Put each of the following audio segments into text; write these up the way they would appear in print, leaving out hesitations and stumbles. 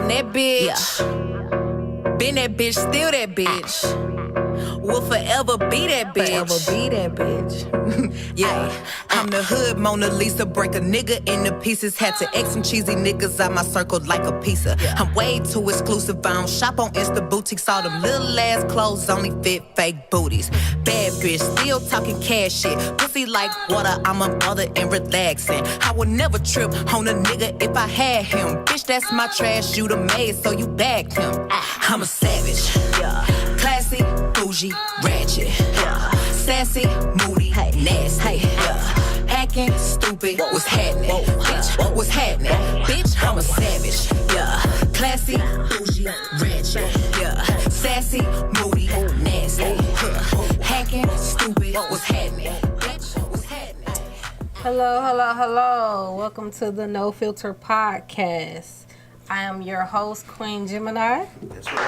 that bitch. Been that bitch, still that bitch. Will forever be that bitch. Forever be that bitch. Yeah, I'm the hood Mona Lisa. Break a nigga into pieces. Had to X some cheesy niggas out my circle like a pizza. I'm way too exclusive. I don't shop on Insta boutiques. All them little ass clothes only fit fake booties. Bad bitch, still talking cash shit. Pussy like water, I'm a mother and relaxing. I would never trip on a nigga if I had him. Bitch, that's my trash. You the maid, so you bagged him. I'm a savage. Yeah. Classy, bougie, ratchet. Yeah. Sassy, moody, nasty. Yeah. Acting stupid, what's happening? Bitch, what's happening? Bitch, I'm a savage. Yeah. Classy, bougie, ratchet. Yeah. Sassy, moody, nasty. Yeah. Hacking, stupid, what's happening? Bitch, what's happening? Hello. Welcome to the No Filter PodCast. I am your host, Queen Gemini. That's right.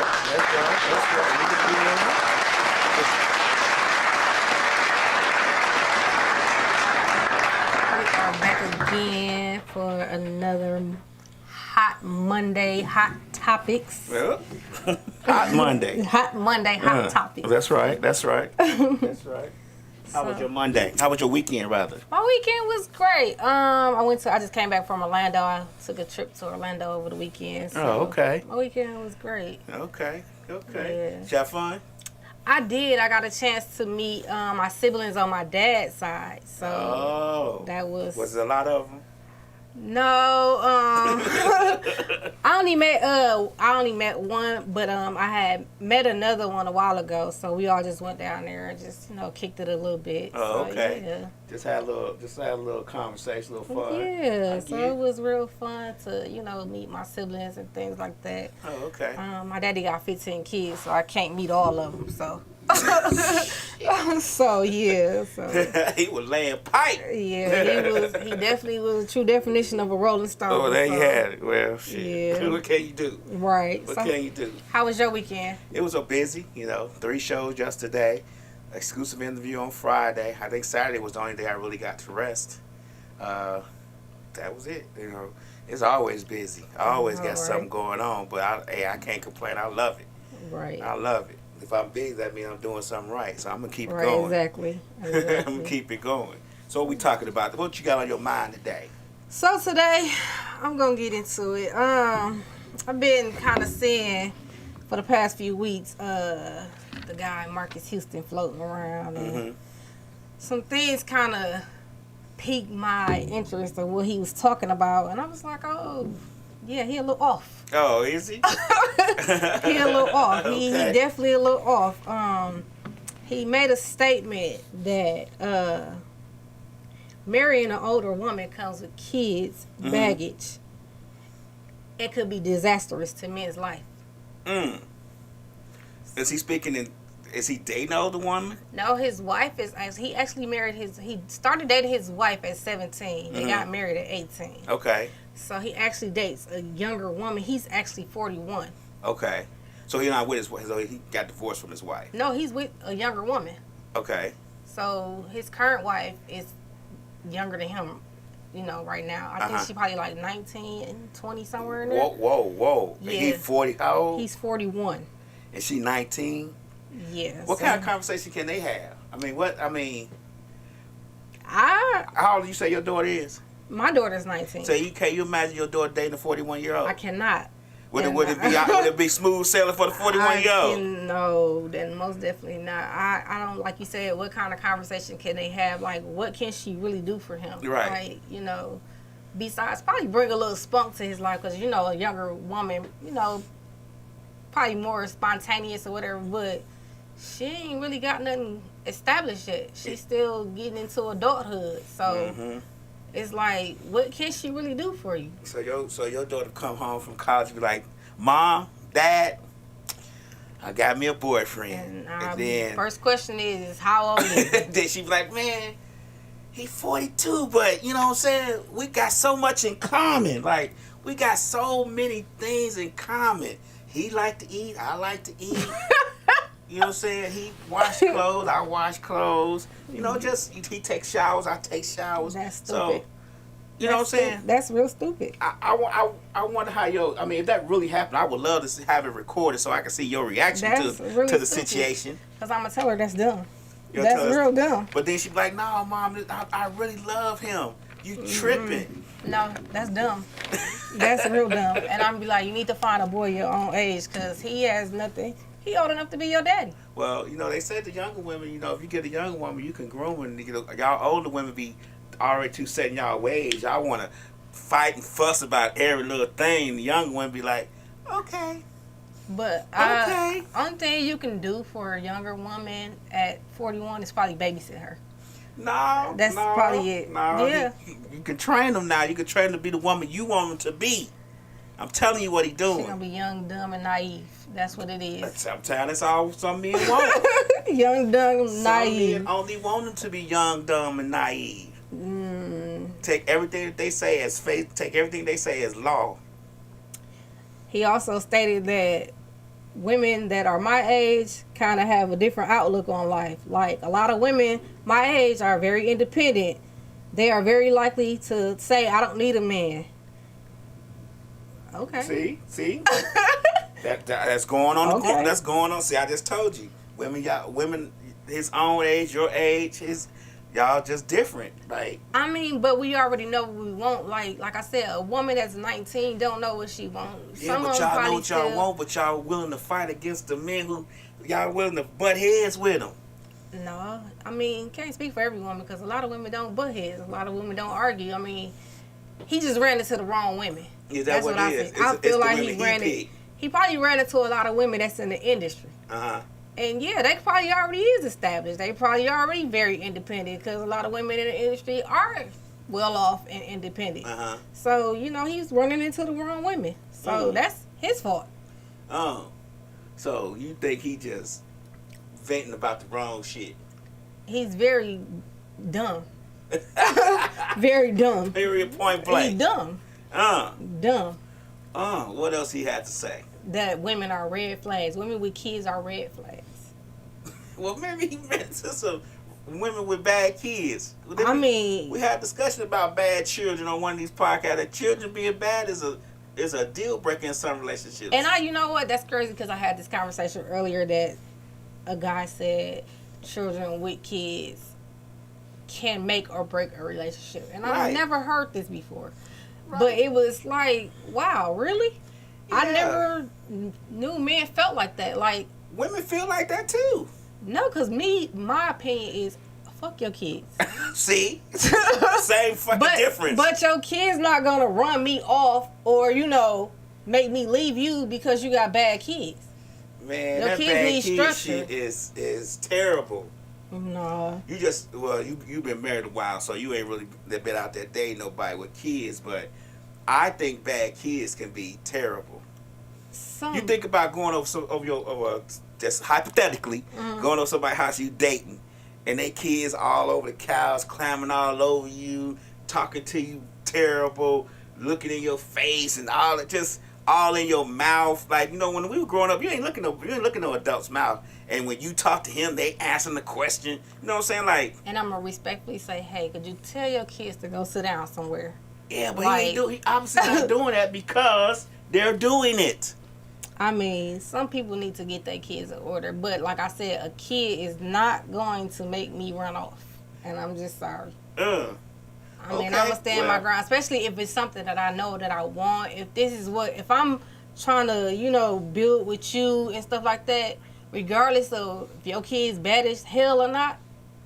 We are back again for another Hot Monday, Hot Topics. Well, Hot Monday. Hot Monday, Hot Topics. That's right. How was your Monday? How was your weekend, rather? My weekend was great. I just came back from Orlando. I took a trip to Orlando over the weekend. So okay. My weekend was great. Okay. Yeah. Did you have fun? I did. I got a chance to meet my siblings on my dad's side. So that was. Was there a lot of them? No, I only met one, but I had met another one a while ago, so we all just went down there and just kicked it a little bit. Oh, so, okay. Yeah. Just had a little conversation, a little fun. Yeah, so it was real fun to meet my siblings and things like that. Oh, okay. My daddy got 15 kids, so I can't meet all of them. So. So yeah, he was laying pipe. Yeah, he definitely was a true definition of a Rolling Stone. Oh, there you had it. Well, shit. Yeah. What can you do? Right. What can you do? How was your weekend? It was busy. 3 shows yesterday, exclusive interview on Friday. I think Saturday was the only day I really got to rest. That was it. It's always busy. I always got something going on, but I can't complain. I love it. Right. I love it. If I'm busy, that means I'm doing something right. So I'm going to keep it right, going. Exactly. I'm going to keep it going. So what we talking about? What you got on your mind today? So today, I'm going to get into it. I've been kind of seeing for the past few weeks the guy Marcus Houston floating around. And some things kind of piqued my interest of what he was talking about. And I was like, oh, yeah, he a little off. Oh, is he? He a little off. He definitely a little off. He made a statement that marrying an older woman comes with kids, baggage. It could be disastrous to men's life. Is he is he dating an older woman? No, his wife he actually married he started dating his wife at 17. They got married at 18. Okay. So he actually dates a younger woman. He's actually 41. Okay. So he's not with his wife. So he got divorced from his wife. No, he's with a younger woman. Okay. So his current wife is younger than him, right now. I think she probably like 19 and 20 somewhere in there. Whoa. Yeah. He's 40. How old? He's 41. And she 19? Yeah. What kind of conversation can they have? How old do you say your daughter is? My daughter's 19. So can you imagine your daughter dating a 41-year-old? I cannot. Would it be smooth sailing for the 41-year-old? No, then most definitely not. I don't, like you said, what kind of conversation can they have? Like, what can she really do for him? Right. Like, besides probably bring a little spunk to his life, because, a younger woman, probably more spontaneous or whatever, but she ain't really got nothing established yet. She's still getting into adulthood, so... It's like, what can she really do for you? So your daughter come home from college and be like, Mom, Dad, I got me a boyfriend. And then first question is how old is he? Then she be like, man, he 42, but you know what I'm saying? We got so much in common. Like, we got so many things in common. He like to eat, I like to eat. You know what I'm saying? He wash clothes, I wash clothes. Just he takes showers, I take showers. That's stupid. So, You know what I'm saying? That's real stupid. I wonder how if that really happened, I would love to have it recorded so I can see your reaction Really to the stupid. situation. Because I'm going to tell her that's dumb. That's real dumb. But then she be like, no, Mom, I really love him. You tripping. No, that's dumb. That's real dumb. And I'm be like, you need to find a boy your own age because he has nothing. He old enough to be your daddy. Well, they said the younger women, if you get a younger woman, you can groom and y'all older women be already too set in y'all ways. Y'all want to fight and fuss about every little thing. The younger women be like, okay. But only thing you can do for a younger woman at 41 is probably babysit her. No, that's probably it. No, yeah, you can train them now. You can train them to be the woman you want them to be. I'm telling you what he's doing. She's gonna be young, dumb, and naive. That's what it is. I'm telling that's all some men want. Young, dumb, naive. Some men only want them to be young, dumb, and naive. Take everything that they say as faith. Take everything they say as law. He also stated that women that are my age kind of have a different outlook on life. Like a lot of women my age are very independent. They are very likely to say, I don't need a man. Okay. See? that's going on. Okay. That's going on. See, I just told you. Women his own age, your age, y'all just different. Like, but we already know what we want. Like I said, a woman that's 19 don't know what she wants. Yeah, but y'all know what y'all want, but y'all willing to fight against the men who y'all willing to butt heads with them. No, can't speak for every woman because a lot of women don't butt heads. A lot of women don't argue. He just ran into the wrong women. Is that what it is? I feel like he probably ran into a lot of women that's in the industry. And yeah, they probably already is established. They probably already very independent because a lot of women in the industry are well off and independent. So, he's running into the wrong women. So that's his fault. Oh. So you think he just venting about the wrong shit? He's very dumb. Very dumb. Period, point blank. He's dumb. Dumb. What else he had to say? That women are red flags. Women with kids are red flags. Well, maybe he meant to some women with bad kids. We had a discussion about bad children on one of these podcasts. That children being bad is a deal breaker in some relationships. And you know what? That's crazy because I had this conversation earlier that a guy said children with kids can make or break a relationship. And I've never heard this before. Right. But it was like, wow, really? Yeah. I never knew men felt like that. Like, women feel like that too. No, because my opinion is, fuck your kids. See? Same fucking difference. But your kid's not going to run me off or, make me leave you because you got bad kids. Man, your that bad kid shit is terrible. No. You've been married a while, so you ain't really been out there dating nobody with kids, but I think bad kids can be terrible. You think about going over just hypothetically, going over somebody's house you dating, and they kids all over the couch, climbing all over you, talking to you terrible, looking in your face, and all in your mouth. Like, when we were growing up, you ain't looking no adult's mouth. And when you talk to him, they answering the question. You know what I'm saying? Like, and I'm gonna respectfully say, hey, could you tell your kids to go sit down somewhere? Yeah, but he obviously not doing that because they're doing it. Some people need to get their kids in order. But like I said, a kid is not going to make me run off. And I'm just sorry. I'm going to stand my ground, especially if it's something that I know that I want. If I'm trying to, build with you and stuff like that, regardless of if your kid's bad as hell or not,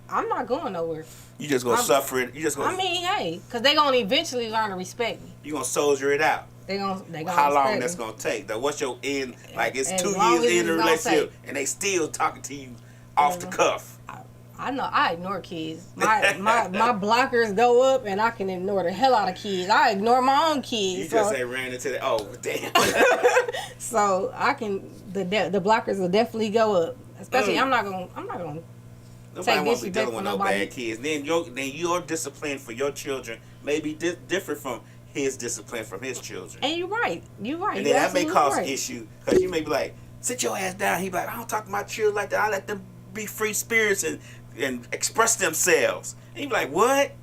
I'm not going nowhere. You just going to suffer it. Hey, because they're going to eventually learn to respect me. You're going to soldier it out. They gonna how long that's going to take? Though, what's your end? Like, it's 2 years in the relationship, and they still talking to you off the cuff. I know. I ignore kids. My blockers go up, and I can ignore the hell out of kids. I ignore my own kids. You just ain't ran into that. Oh, damn. So I can. The blockers will definitely go up. Especially, I'm not gonna. Nobody wants to be dealing with no bad kids. Then your discipline for your children may be different from his discipline from his children. And you're right. And then that may cause an issue because you may be like, sit your ass down. He be like, I don't talk to my children like that. I let them be free spirits and express themselves. And you be like, what?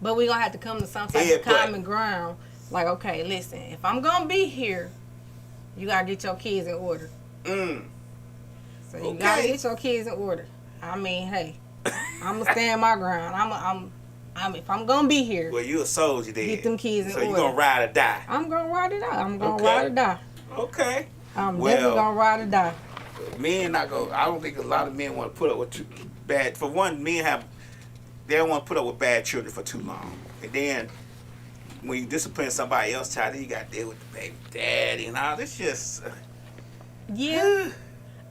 But we're gonna have to come to some type of common ground. Like, okay, listen, if I'm gonna be here, you gotta get your kids in order. So you gotta get your kids in order. I mean, hey, I'm gonna stand my ground. I'm if I'm gonna be here. Well, you a soldier then. Get them kids in order. So you gonna ride or die? I'm gonna ride it out. I'm gonna ride or die. Okay. I'm definitely gonna ride or die. Men not gonna. I don't think a lot of men want to put up with bad. For one, they don't want to put up with bad children for too long. And then when you discipline somebody else's child, then you got to deal with the baby daddy and all. It's just. Yeah.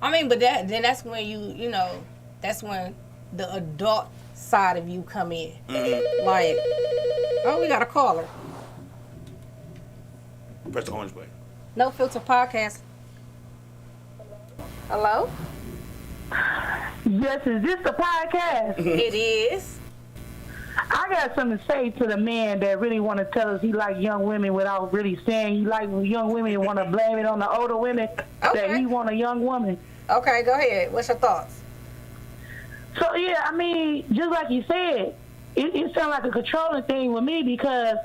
I mean, but that's when you know, that's when the adult side of you come in. Like, oh, we got a caller. Press the orange button. No Filter Podcast. Hello? Yes, is this the podcast? It is. I got something to say to the man that really want to tell us he like young women without really saying he like young women and want to blame it on the older women that he want a young woman. Okay, go ahead. What's your thoughts? So, yeah, I mean, just like you said, it sounds like a controlling thing with me because,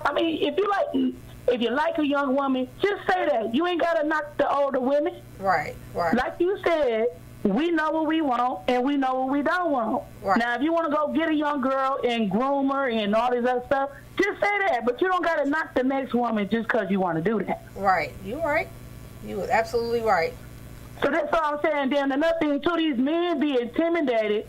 I mean, if you like a young woman, just say that. You ain't got to knock the older women. Right. Like you said, we know what we want and we know what we don't want. Right. Now, if you want to go get a young girl and groom her and all this other stuff, just say that. But you don't got to knock the next woman just because you want to do that. Right. You right. You was absolutely right. So that's all I'm saying. Then another thing, too, these men be intimidated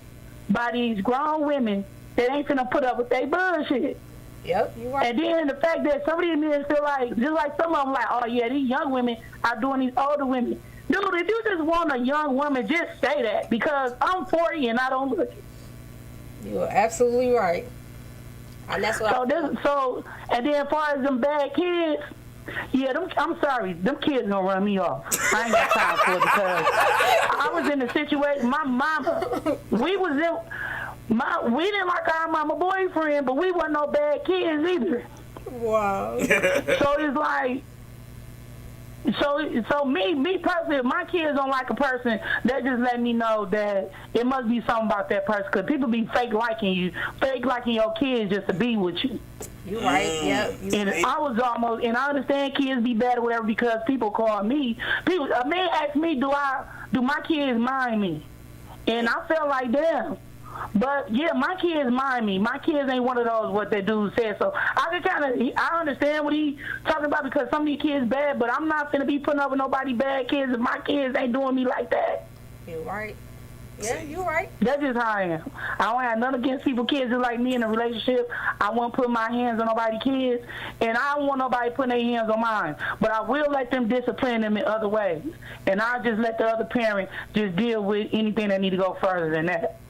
by these grown women that ain't finna put up with their bullshit. Yep, you right. And then the fact that some of these men feel like, just like some of them like, oh, yeah, these young women are doing these older women. Dude, if you just want a young woman, just say that because I'm 40 and I don't look it. You are absolutely right. And that's what and then as far as them bad kids, yeah, I'm sorry, them kids gonna run me off. I ain't got time for it because I was in a situation, my mama, we didn't like our mama boyfriend, but we wasn't no bad kids either. Wow. So it's like, so me personally, if my kids don't like a person, that just let me know that it must be something about that person. Because people be fake liking your kids just to be with you. You right, yep. And I understand kids be bad or whatever because people call me. A man asked me, do my kids mind me? And I felt like, damn. But yeah, my kids mind me. My kids ain't one of those what that dude said. So I understand what he talking about because some of these kids bad, but I'm not finna be putting up with nobody bad kids if my kids ain't doing me like that. You right. Yeah, you right. That's just how I am. I don't have nothing against people, kids just like me in a relationship. I won't put my hands on nobody's kids, and I don't want nobody putting their hands on mine. But I will let them discipline them in other ways, and I'll just let the other parent just deal with anything that need to go further than that.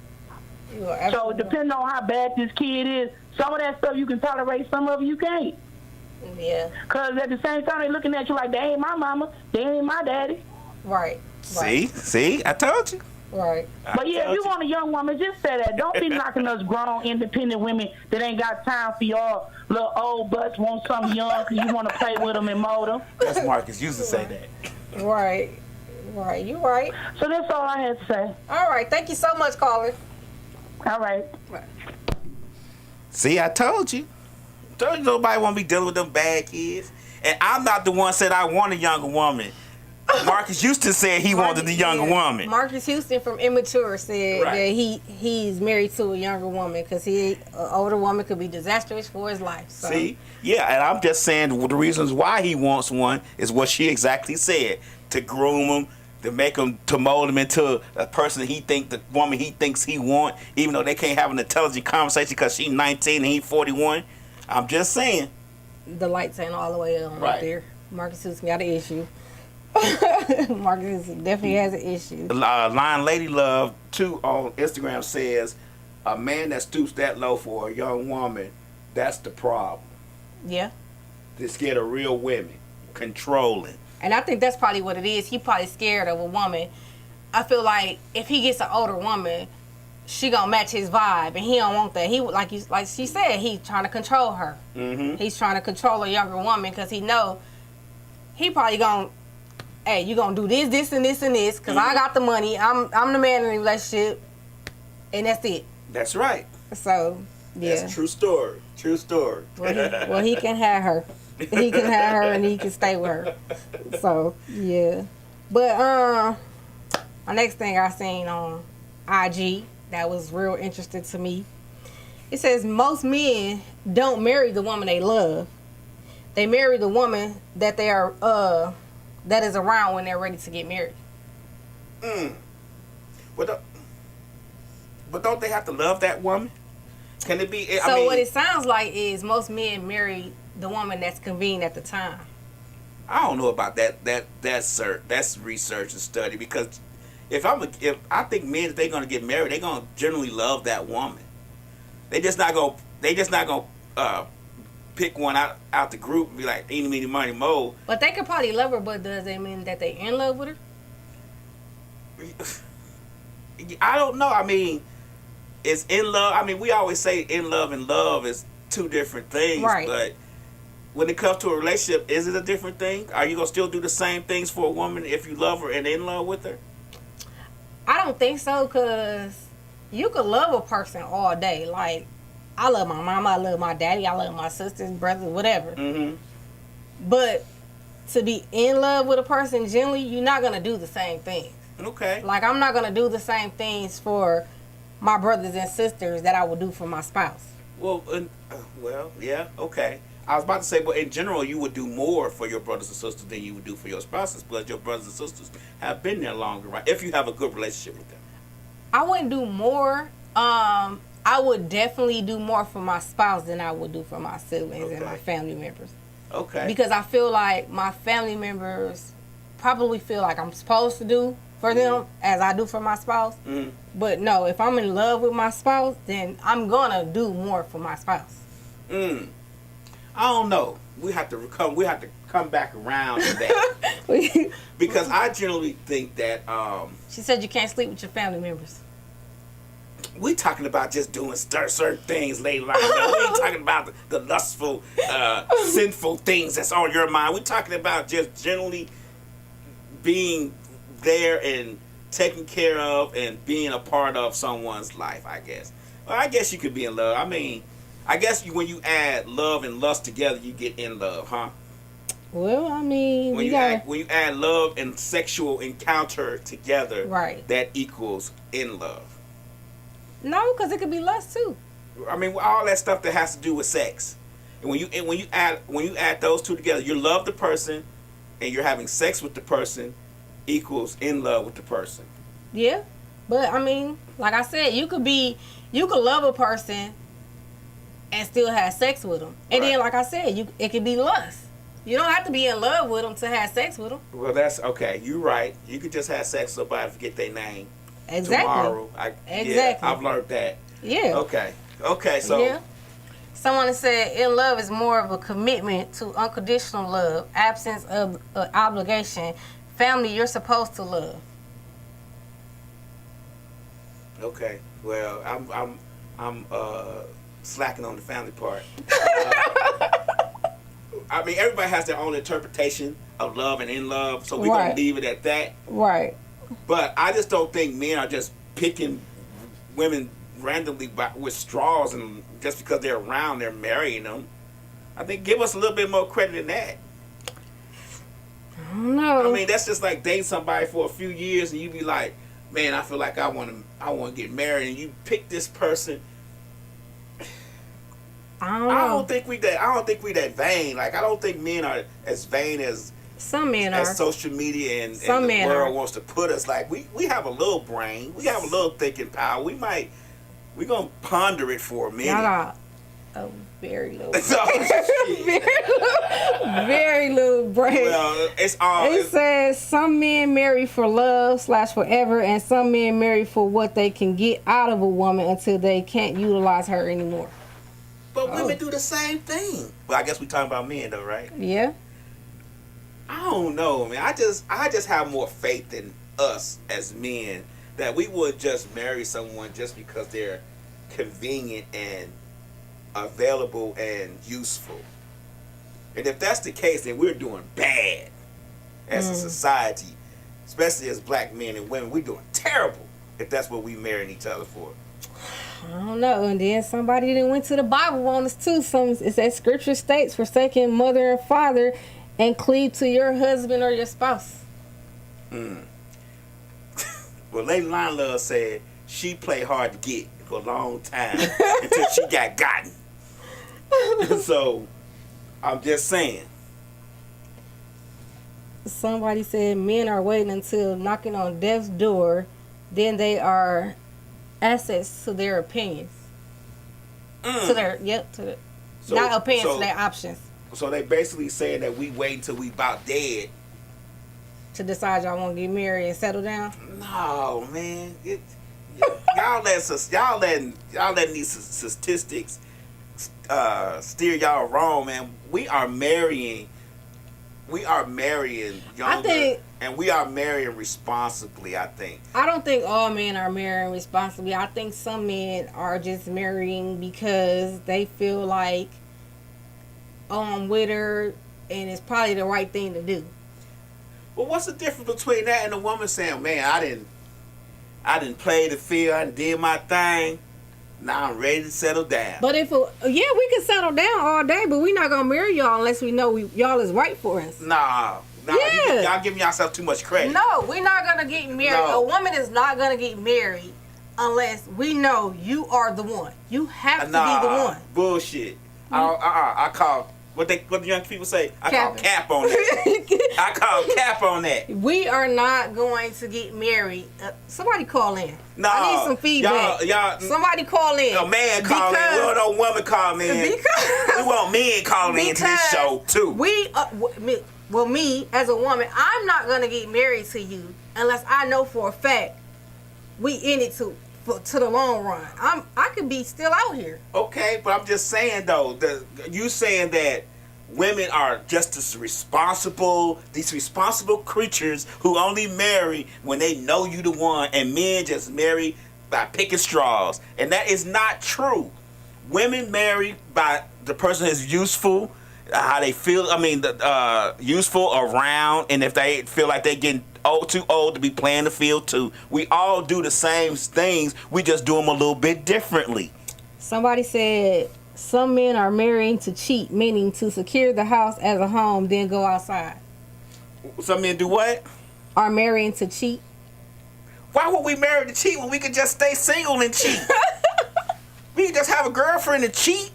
So depending on how bad this kid is, some of that stuff you can tolerate, some of it you can't. Yeah. Because at the same time, they're looking at you like, they ain't my mama, they ain't my daddy. Right. See, I told you. Right. But yeah, if you want a young woman, just say that. Don't be knocking us grown, independent women that ain't got time for y'all little old butts want something young because you want to play with them and mold them. That's Marcus used to say that. Right. You right. So that's all I had to say. All right. Thank you so much, caller. All right. See, I told you. Told you nobody want to be dealing with them bad kids. And I'm not the one said I want a younger woman. Marcus Houston said he wanted the younger woman. Marcus Houston from Immature said that he's married to a younger woman because an older woman could be disastrous for his life. So. See? Yeah, and I'm just saying the reasons why he wants one is what she exactly said. To groom him, to make him, to mold him into a person the woman he thinks he want, even though they can't have an intelligent conversation because she's 19 and he's 41. I'm just saying. The lights ain't all the way on right there. Marcus Houston got an issue. Marcus definitely has an issue. Lion Lady Love, too, on Instagram says, a man that stoops that low for a young woman, that's the problem. Yeah. They're scared of real women, controlling. And I think that's probably what it is. He probably scared of a woman. I feel like if he gets an older woman, she gonna match his vibe, and he don't want that. He like she said, he's trying to control her. Mm-hmm. He's trying to control a younger woman because he know he probably gonna, hey, you gonna do this, this, and this, and this because I got the money. I'm the man in the relationship, and that's it. That's right. So Yeah. That's a true story. True story. Well, he can have her. He can have her and he can stay with her. So, yeah. But, my next thing I seen on IG that was real interesting to me. It says most men don't marry the woman they love. They marry the woman that they are, that is around when they're ready to get married. But don't they have to love that woman? Can it be? What it sounds like is most men marry the woman that's convenient at the time. I don't know about that. That's research and study, because if I think men, if they're gonna get married, they're gonna generally love that woman. They just not gonna pick one out the group and be like, eeny, meeny, miny, mo. But they could probably love her, but does that mean that they in love with her? I don't know. I mean, it's in love. I mean, we always say in love and love is two different things. Right. But when it comes to a relationship, is it a different thing? Are you going to still do the same things for a woman if you love her and in love with her? I don't think so, because you could love a person all day. Like, I love my mama, I love my daddy, I love my sisters, brothers, whatever. Mm-hmm. But to be in love with a person, generally, you're not going to do the same things. Okay. Like, I'm not going to do the same things for my brothers and sisters that I would do for my spouse. Well, yeah, okay. I was about to say, but in general, you would do more for your brothers and sisters than you would do for your spouses, but your brothers and sisters have been there longer, right? If you have a good relationship with them. I wouldn't do more. I would definitely do more for my spouse than I would do for my siblings and my family members. Okay. Because I feel like my family members probably feel like I'm supposed to do for them as I do for my spouse. Mm-hmm. But no, if I'm in love with my spouse, then I'm gonna do more for my spouse. I don't know. We have to come back around to that. Because I generally think that She said you can't sleep with your family members. we talking about just doing certain things later on. We ain't talking about the lustful, sinful things that's on your mind. We're talking about just generally being there and taking care of and being a part of someone's life, I guess. Well, I guess you could be in love. I mean, I guess when you add love and lust together, you get in love, huh? Well, I mean, When you add love and sexual encounter together, right, that equals in love. No, because it could be lust too. I mean, all that stuff that has to do with sex, and when you add those two together, you love the person, and you're having sex with the person, equals in love with the person. Yeah, but I mean, like I said, you could love a person and still have sex with them, and then, like I said, it could be lust. You don't have to be in love with them to have sex with them. Well, that's okay. You're right. You could just have sex with somebody, forget their name. Exactly. Tomorrow. Exactly. Yeah, I've learned that. Yeah. Okay. So. Yeah. Someone said in love is more of a commitment to unconditional love, absence of obligation. Family, you're supposed to love. Okay. Well, I'm slacking on the family part. I mean, everybody has their own interpretation of love and in love, so we're gonna leave it at that. Right. But I just don't think men are just picking women randomly with straws, and just because they're around, they're marrying them. I think give us a little bit more credit than that. I don't know. I mean, that's just like dating somebody for a few years, and you be like, "Man, I feel like I want to get married," and you pick this person. I don't know. I don't think we that vain. Like, I don't think men are as vain as some men are. As social media and Some the world are. wants to put us. Like, we have a little brain. We have a little thinking power. We're gonna ponder it for a minute. Y'all got a very little, Oh, very little brain. well, It says some men marry for love / forever, and some men marry for what they can get out of a woman until they can't utilize her anymore. But women do the same thing. Well, I guess we talking about men though, right? Yeah. I don't know, man. I just have more faith in us as men that we would just marry someone just because they're convenient and available and useful. And if that's the case, then we're doing bad as a society, especially as black men and women. We're doing terrible if that's what we marrying each other for. I don't know. And then somebody that went to the Bible on us too. It says scripture states, forsaking mother and father and cleave to your husband or your spouse. Well, Lady Line Love said she played hard to get for a long time until she got gotten. So, I'm just saying. Somebody said men are waiting until knocking on death's door, then they are assets to their opinions. To their, not opinions, to their options. So they basically saying that we wait until we about dead to decide y'all want to get married and settle down. No, man. Y'all letting these statistics steer y'all wrong, man. We are marrying younger, and we are marrying responsibly, I think. I don't think all men are marrying responsibly. I think some men are just marrying because they feel like, oh, I'm with her, and it's probably the right thing to do. Well, what's the difference between that and a woman saying, man, I didn't play the field, I did my thing, now I'm ready to settle down. But we can settle down all day, but we're not going to marry y'all unless we know y'all is right for us. Nah, y'all giving yourself too much credit. No, we're not going to get married. No. A woman is not going to get married unless we know you are the one. You have to be the one. Bullshit. I call... What the young people say? I call cap on that. I call cap on that. We are not going to get married. Somebody call in. No, I need some feedback. Y'all, somebody call in. A man call in. We don't know woman call in. We want men calling into this show too. Me as a woman, I'm not gonna get married to you unless I know for a fact we in it to the long run. I could be still out here. Okay, but I'm just saying though, you saying that women are just as responsible, these responsible creatures who only marry when they know you the one, and men just marry by picking straws, and that is not true. Women marry by the person is useful, how they feel. I mean, useful around, and if they feel like they're getting too old to be playing the field too. We all do the same things. We just do them a little bit differently. Somebody said some men are marrying to cheat, meaning to secure the house as a home, then go outside. Some men do what? Are marrying to cheat. Why would we marry to cheat when we could just stay single and cheat? We could just have a girlfriend and cheat.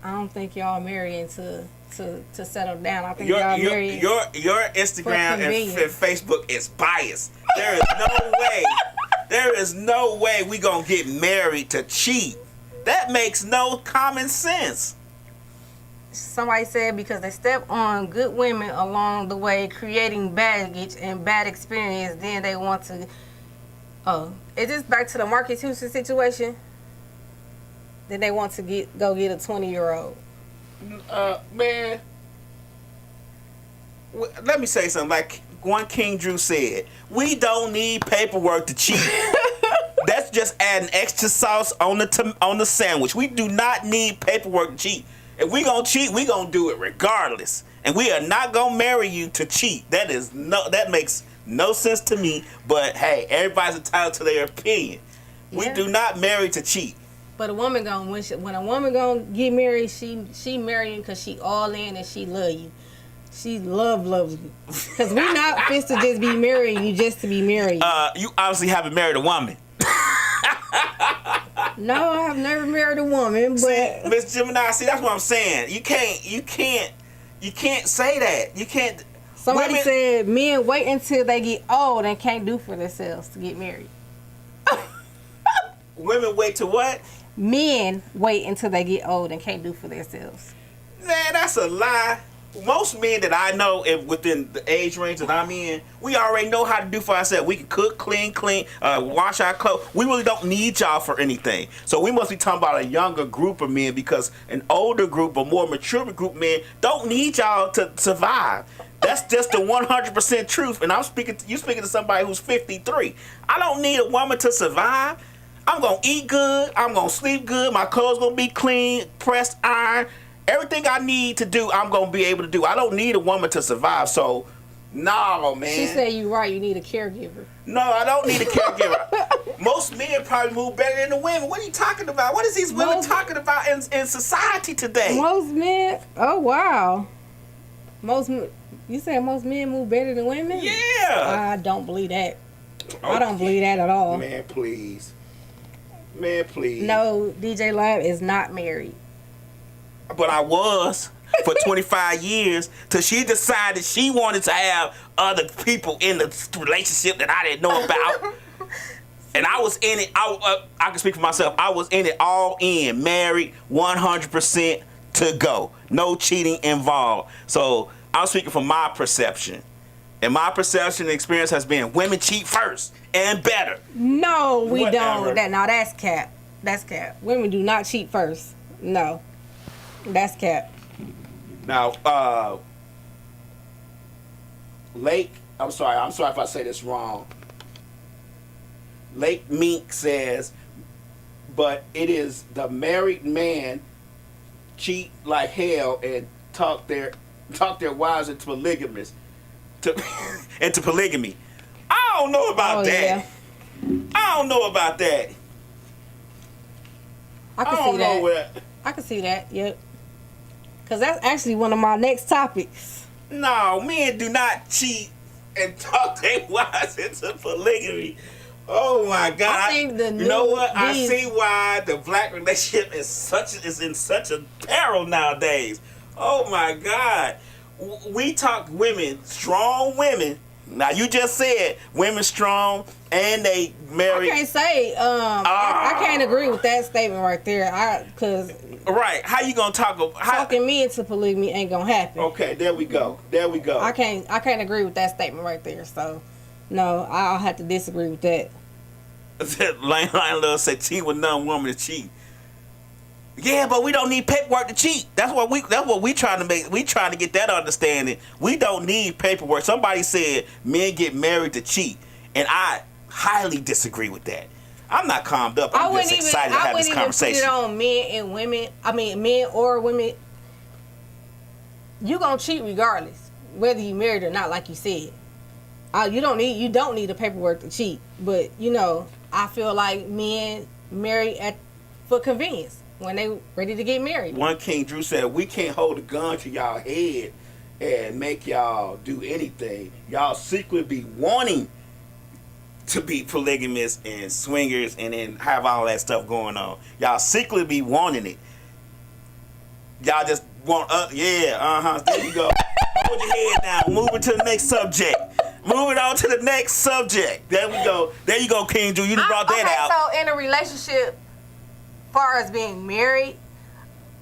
I don't think y'all marrying to settle down. I think y'all marrying. Your Instagram and Facebook is biased. There is no way. There is no way we gonna get married to cheat. That makes no common sense. Somebody said because they step on good women along the way, creating baggage and bad experience, then they want to. Oh, is this back to the Marcus Houston situation? Then they want to go get a 20-year-old. Man, let me say something. Like one King Drew said, we don't need paperwork to cheat. That's just adding extra sauce on the sandwich. We do not need paperwork to cheat. If we gonna cheat, we gonna do it regardless. And we are not gonna marry you to cheat. That makes no sense to me. But hey, everybody's entitled to their opinion. Yeah. We do not marry to cheat. But a woman when a woman gonna get married, she marrying because she all in and she love you. She loves you. Because we not fit to just be marrying you just to be married. You obviously haven't married a woman. No, I have never married a woman. But Mz Gemini, see that's what I'm saying. You can't say that. You can't. Somebody said men wait until they get old and can't do for themselves to get married. Women wait to what? Men wait until they get old and can't do for themselves. Man, that's a lie. Most men that I know within the age range that I'm in, we already know how to do for ourselves. We can cook, clean, wash our clothes. We really don't need y'all for anything. So we must be talking about a younger group of men, because an older group, a more mature group of men don't need y'all to survive. That's just the 100% truth. And you speaking to somebody who's 53. I don't need a woman to survive. I'm going to eat good. I'm going to sleep good. My clothes going to be clean, pressed iron. Everything I need to do, I'm going to be able to do. I don't need a woman to survive. So No, man. She said you right. You need a caregiver. No, I don't need a caregiver. Most men probably move better than the women. What are you talking about? What is these women talking about in society today? Most men. Oh wow. You said most men move better than women? Yeah. I don't believe that. Okay. I don't believe that at all. Man, please. Man, please. No, DJ Lab is not married. But I was for 25 years till she decided she wanted to have other people in the relationship that I didn't know about. And I was in it. I can speak for myself. I was in it all in, married 100% to go. No cheating involved. So I'm speaking from my perception. And my perception and experience has been women cheat first and better. No, we Whatever. don't. Now that's cap. That's cap. Women do not cheat first. No. That's cap. Now, Lake, I'm sorry if I say this wrong. Lake Mink says, but it is the married man cheat like hell and talk their wives into polygamous. Into polygamy. I don't know about that. Yeah. I don't know about that. I can see that. I can see that. Yep. Because that's actually one of my next topics. No, men do not cheat and talk their wives into polygamy. Oh my God! I think you know what? I see why the black relationship is in such a peril nowadays. Oh my God! We talk women, strong women. Now you just said women strong and they marry. I can't say. I can't agree with that statement right there. Because right, how you gonna talk? Talking me into polygamy ain't gonna happen. Okay, there we go. There we go. I can't agree with that statement right there. So, no, I'll have to disagree with that. Lane Love said cheat with none woman to cheat. Yeah, but we don't need paperwork to cheat. That's what we trying to make. We trying to get that understanding. We don't need paperwork. Somebody said men get married to cheat, and I highly disagree with that. I'm not calmed up. I'm just excited to have this conversation. I wouldn't even put it on men and women. I mean, men or women. You gonna cheat regardless, whether you married or not. Like you said, you don't need the paperwork to cheat. But I feel like men marry for convenience. When they ready to get married. One King Drew said, we can't hold a gun to y'all head and make y'all do anything. Y'all secretly be wanting to be polygamous and swingers and then have all that stuff going on. Y'all secretly be wanting it. Y'all just want there you go. Hold your head down. Move it to the next subject. Move it on to the next subject. There we go. There you go, King Drew. You just brought that out. So in a relationship, far as being married,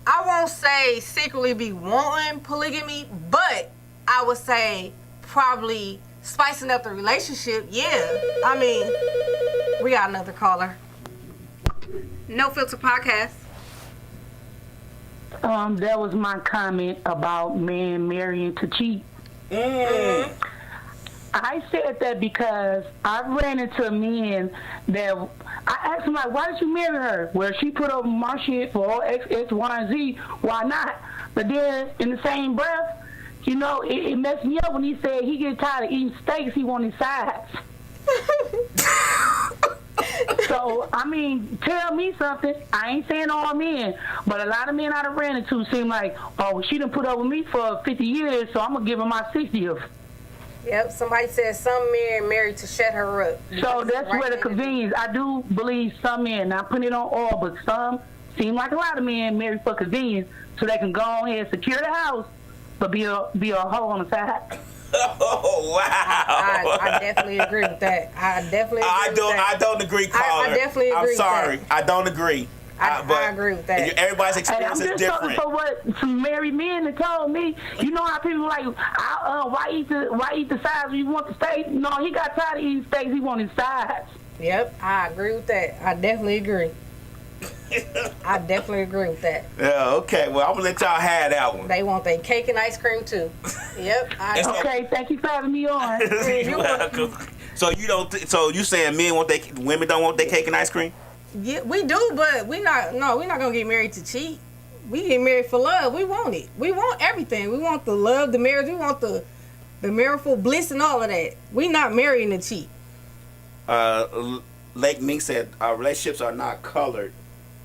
I won't say secretly be wanting polygamy, but I would say probably spicing up the relationship. Yeah, I mean, we got another caller. No Filter Podcast. That was my comment about men marrying to cheat. Mm. I said that because I ran into men that I asked them, like, why did you marry her? Well, she put up my shit for all X, Y, and Z. Why not? But then in the same breath, it messed me up when he said he get tired of eating steaks. He wanted sides. So, I mean, tell me something. I ain't saying all men, but a lot of men I done ran into seem like, oh, she done put up with me for 50 years, so I'm going to give her my 60th. Yep, somebody said some men married to shut her up. So that's where the convenience, I do believe some men, not putting it on all, but some seem like a lot of men married for convenience so they can go ahead and secure the house, but be a hoe on the side. Oh, wow. I definitely agree with that. I don't agree, caller. I definitely agree I'm sorry. with that. I don't agree. I agree with that. Everybody's experience is different. I'm just talking for what some married men have told me. You know how people like, why eat the sides when you want the steak? No, he got tired of eating steaks. He wanted sides. Yep, I agree with that. I definitely agree. I definitely agree with that. Yeah, okay. Well, I'm going to let y'all have that one. They want their cake and ice cream, too. Yep. Okay, thank you for having me on. You're welcome. So you saying women don't want their cake and ice cream? Yeah, we do, but we're not gonna get married to cheat. We get married for love. We want it. We want everything. We want the love, the marriage. We want the The marital bliss and all of that. We not marrying to cheat. Lake Mink said, relationships are not colored,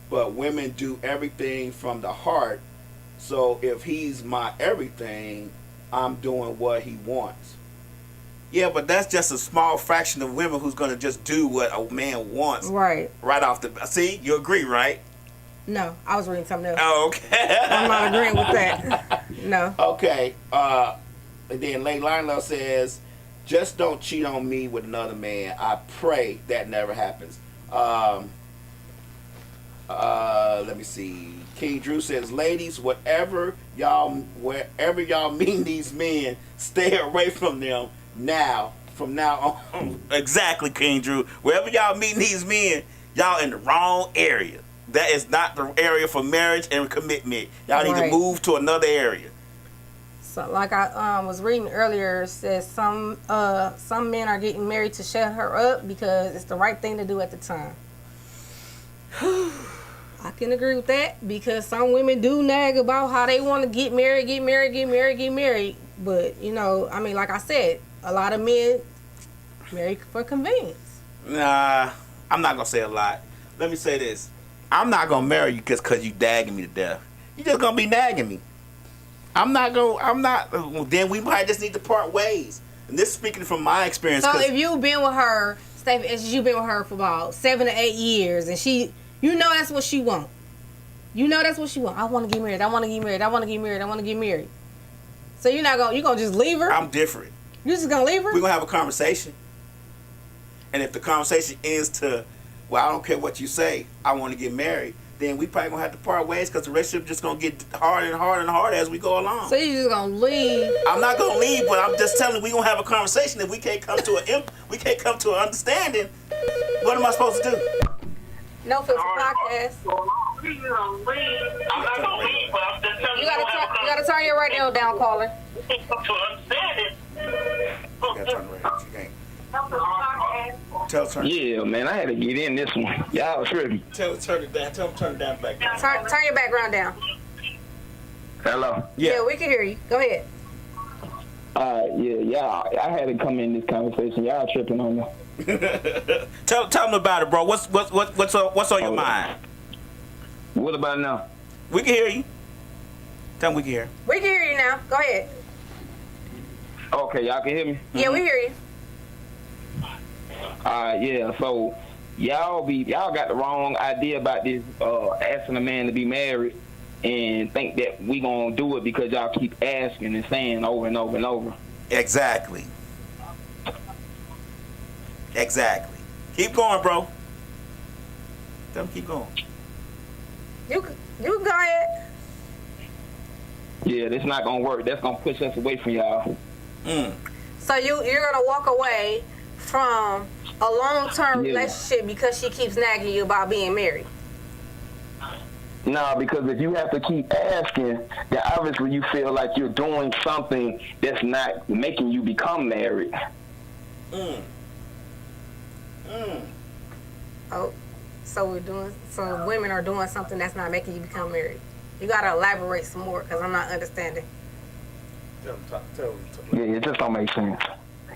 but women do everything from the heart. So if he's my everything, I'm doing what he wants. Yeah, but that's just a small fraction of women who's going to just do what a man wants. Right. Right off the... See, you agree, right? No, I was reading something else. Oh, okay. I'm not agreeing with that. No. Okay. And then Lake Lionel says, just don't cheat on me with another man. I pray that never happens. Let me see. King Drew says, ladies, wherever y'all meet these men, stay away from them from now on. Exactly, King Drew. Wherever y'all meeting these men, y'all in the wrong area. That is not the area for marriage and commitment. Y'all need to move to another area. So, like I was reading earlier, it says some men are getting married to shut her up because it's the right thing to do at the time. I can agree with that because some women do nag about how they want to get married. But, I mean, like I said, a lot of men marry for convenience. Nah, I'm not going to say a lot. Let me say this. I'm not going to marry you just because you nagging me to death. You just going to be nagging me. Then we might just need to part ways. And this is speaking from my experience. So if you've been with her, you've been with her for about 7 to 8 years, and that's what she want. I want to get married. So you gonna just leave her? I'm different. You just gonna leave her? We're gonna have a conversation. And if the conversation ends to, well, I don't care what you say, I want to get married, then we probably gonna have to part ways because the relationship just gonna get harder and harder and harder as we go along. So you just gonna leave? I'm not gonna leave, but I'm just telling you, we gonna have a conversation. If we can't come to an understanding, what am I supposed to do? No filter podcast. I'm not gonna leave, but I'm just telling you. You gotta turn your radio down, caller. To understand it. You gotta turn the radio. You can't. Tell her turn. Yeah, man, I had to get in this one. Y'all tripping. Tell her turn it down. Tell her turn it down back down. Turn your background down. Hello. Yeah, we can hear you. Go ahead. Y'all, I had to come in this conversation. Y'all tripping on me. Tell them about it, bro. What's on your mind? What about now? We can hear you. Tell them we can hear. We can hear you now. Go ahead. Okay, y'all can hear me? Yeah, we hear you. So y'all got the wrong idea about this asking a man to be married and think that we gonna do it because y'all keep asking and saying over and over and over. Exactly. Keep going, bro. Tell them keep going. You can go ahead. Yeah, that's not gonna work. That's gonna push us away from y'all. So you're gonna walk away from a long-term relationship because she keeps nagging you about being married? No, because if you have to keep asking, then obviously you feel like you're doing something that's not making you become married. Oh, so women are doing something that's not making you become married. You gotta elaborate some more because I'm not understanding. Yeah, it just don't make sense.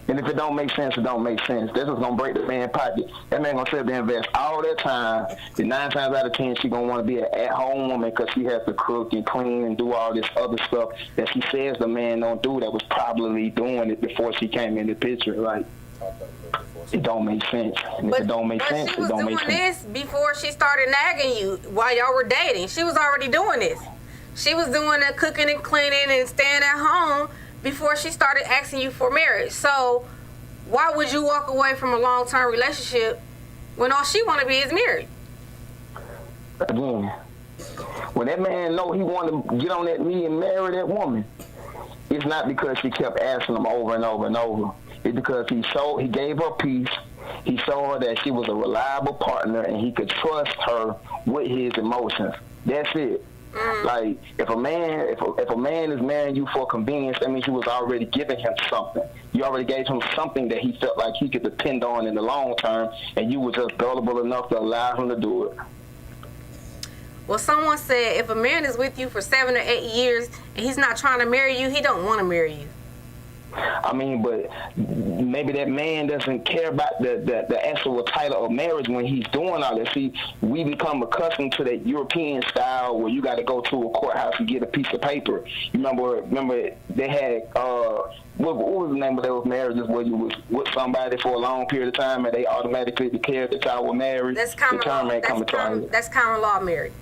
And if it don't make sense, it don't make sense. This is gonna break the man's pocket. That man gonna sit there and invest all that time. And 9 times out of 10, she gonna want to be an at-home woman because she has to cook and clean and do all this other stuff that she says the man don't do. That was probably doing it before she came in the picture. Like, it don't make sense. And if it don't make sense, it don't make sense. She was doing this before she started nagging you while y'all were dating. She was already doing this. She was doing the cooking and cleaning and staying at home before she started asking you for marriage. So why would you walk away from a long-term relationship when all she want to be is married? Again, when that man know he want to get on that knee and marry that woman, it's not because she kept asking him over and over and over. It's because he gave her peace. He saw her that she was a reliable partner and he could trust her with his emotions. That's it. Like, if a man is marrying you for convenience, that means you was already giving him something. You already gave him something that he felt like he could depend on in the long term, and you were just gullible enough to allow him to do it. Well, someone said if a man is with you for 7 or 8 years and he's not trying to marry you, he don't want to marry you. I mean, but maybe that man doesn't care about the actual title of marriage when he's doing all that. See, we become accustomed to that European style where you got to go to a courthouse and get a piece of paper. You remember they had what was the name of those marriages where you was with somebody for a long period of time and they automatically declared that y'all were married? That's common law. That's common law marriage.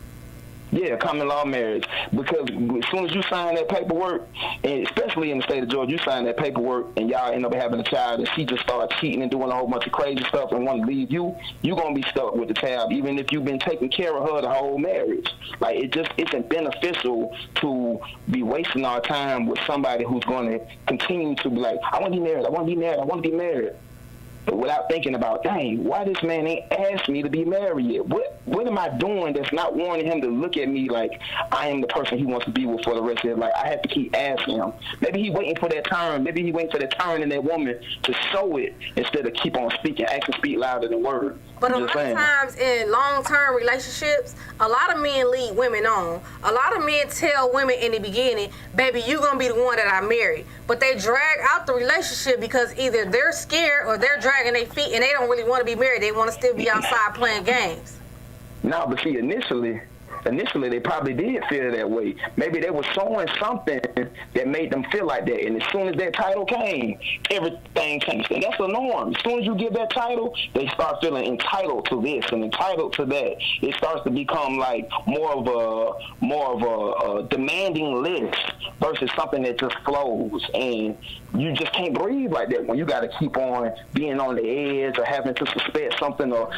Yeah, common law marriage. Because as soon as you sign that paperwork, and especially in the state of Georgia, you sign that paperwork and y'all end up having a child and she just starts cheating and doing a whole bunch of crazy stuff and want to leave you, you're going to be stuck with the tab, even if you've been taking care of her the whole marriage. Like, it just isn't beneficial to be wasting our time with somebody who's going to continue to be like, I want to be married, I want to be married, I want to be married. But without thinking about, dang, why this man ain't asked me to be married yet? What am I doing that's not wanting him to look at me like I am the person he wants to be with for the rest of his life? I have to keep asking him. Maybe he waiting for that turn. Maybe he waiting for that turn in that woman to show it instead of keep on speaking. Actions speak louder than words. But a lot of times in long-term relationships, a lot of men lead women on. A lot of men tell women in the beginning, baby, you going to be the one that I marry. But they drag out the relationship because either they're scared or they're dragging their feet and they don't really want to be married. They want to still be outside playing games. No, but see, initially they probably did feel that way. Maybe they were showing something that made them feel like that. And as soon as that title came, everything changed. And that's the norm. As soon as you get that title, they start feeling entitled to this and entitled to that. It starts to become like more of a demanding list versus something that just flows. And you just can't breathe like that when you got to keep on being on the edge or having to suspect something or